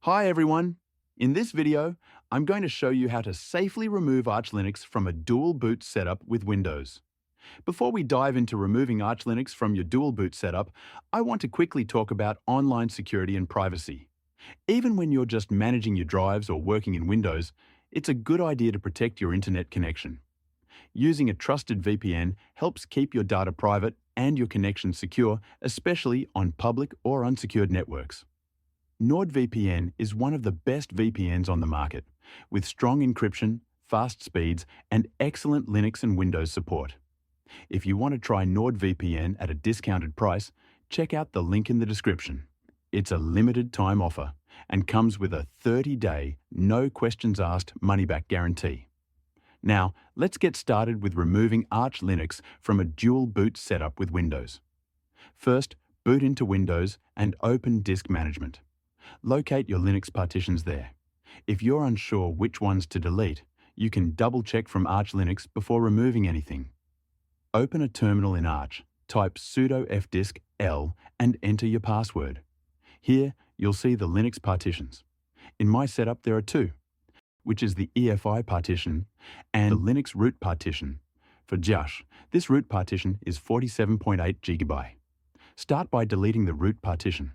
Hi everyone! In this video, I'm going to show you how to safely remove Arch Linux from a dual boot setup with Windows. Before we dive into removing Arch Linux from your dual boot setup, I want to quickly talk about online security and privacy. Even when you're just managing your drives or working in Windows, it's a good idea to protect your internet connection. Using a trusted VPN helps keep your data private and your connection secure, especially on public or unsecured networks. NordVPN is one of the best VPNs on the market, with strong encryption, fast speeds, and excellent Linux and Windows support. If you want to try NordVPN at a discounted price, check out the link in the description. It's a limited time offer and comes with a 30-day, no questions asked money-back guarantee. Now, let's get started with removing Arch Linux from a dual boot setup with Windows. First, boot into Windows and open Disk Management. Locate your Linux partitions there. If you're unsure which ones to delete, you can double-check from Arch Linux before removing anything. Open a terminal in Arch, type sudo fdisk l and enter your password. Here, you'll see the Linux partitions. In my setup, there are two, which is the EFI partition and the Linux root partition. For Josh, this root partition is 47.8 GB. Start by deleting the root partition.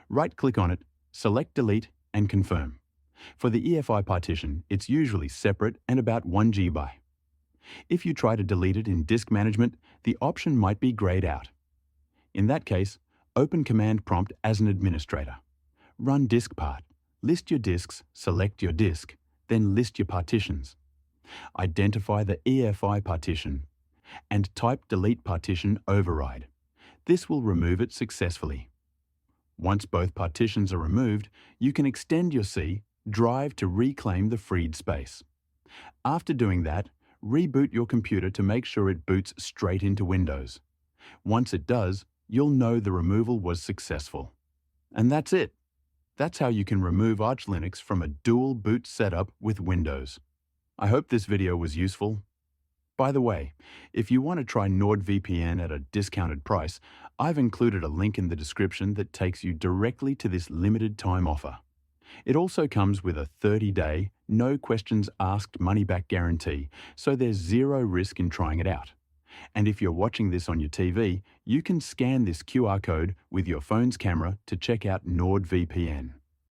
Right-click on it, select Delete and confirm. For the EFI partition, it's usually separate and about 1 GB. If you try to delete it in Disk Management, the option might be grayed out. In that case, open Command Prompt as an administrator. Run diskpart, list your disks, select your disk, then list your partitions. Identify the EFI partition and type Delete Partition Override. This will remove it successfully. Once both partitions are removed, you can extend your C drive to reclaim the freed space. After doing that, reboot your computer to make sure it boots straight into Windows. Once it does, you'll know the removal was successful. And that's it. That's how you can remove Arch Linux from a dual boot setup with Windows. I hope this video was useful. By the way, if you want to try NordVPN at a discounted price, I've included a link in the description that takes you directly to this limited time offer. It also comes with a 30-day, no questions asked money-back guarantee, so there's zero risk in trying it out. And if you're watching this on your TV, you can scan this QR code with your phone's camera to check out NordVPN.